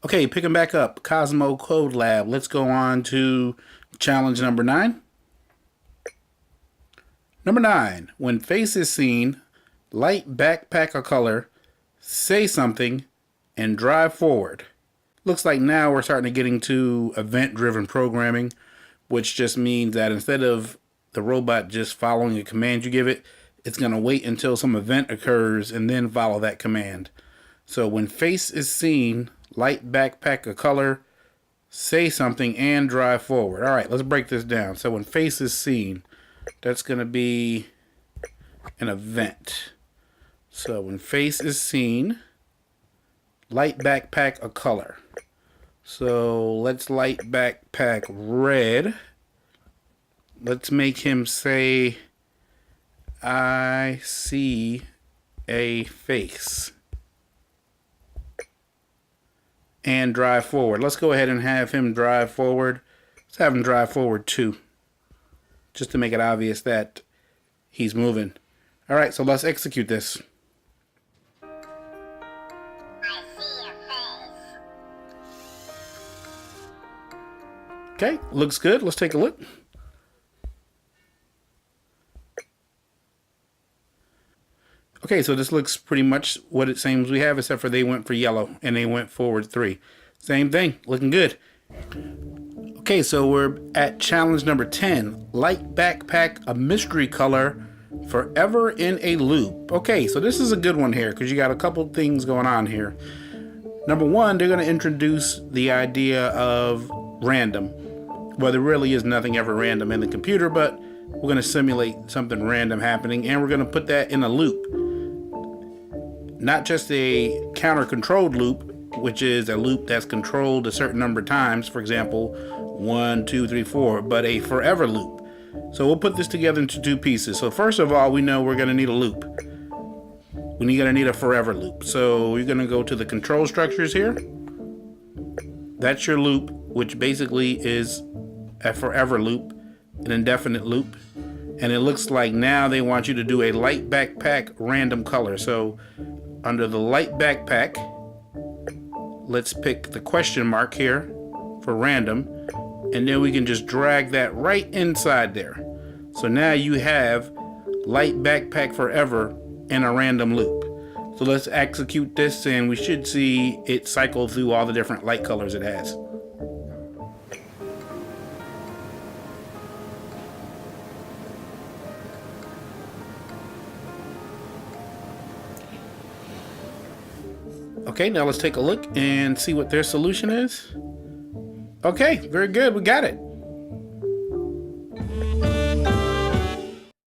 Okay, picking back up, Cozmo Code Lab. Let's go on to challenge number 9. Number 9, when face is seen, light backpack a color, say something, and drive forward. Looks like now we're starting to get into event-driven programming, which just means that instead of the robot just following a command you give it, it's going to wait until some event occurs and then follow that command. So when face is seen, light backpack a color, say something, and drive forward. All right, let's break this down. So when face is seen, that's going to be an event. So when face is seen, light backpack a color. So let's light backpack red. Let's make him say, I see a face. And drive forward. Let's go ahead and have him drive forward. Let's have him drive forward too, just to make it obvious that he's moving. All right, so let's execute this. I see a face. Okay, looks good. Let's take a look. Okay, so this looks pretty much what it seems we have, except for they went for yellow and they went forward 3. Same thing, looking good. Okay, so we're at challenge number 10. Light backpack a mystery color forever in a loop. Okay, so this is a good one here because you got a couple things going on here. Number 1, they're going to introduce the idea of random. Well, there really is nothing ever random in the computer, but we're going to simulate something random happening, and we're going to put that in a loop. Not just a counter-controlled loop, which is a loop that's controlled a certain number of times, for example, 1, 2, 3, 4, but a forever loop. So we'll put this together into 2 pieces. So first of all, we know we're going to need a loop. We're going to need a forever loop. So you're going to go to the control structures here. That's your loop, which basically is a forever loop, an indefinite loop. And it looks like now they want you to do a light backpack random color. So under the light backpack, let's pick the question mark here for random, and then we can just drag that right inside there. So now you have light backpack forever in a random loop. So let's execute this, and we should see it cycle through all the different light colors it has. Okay, now let's take a look and see what their solution is. Okay, very good, we got it.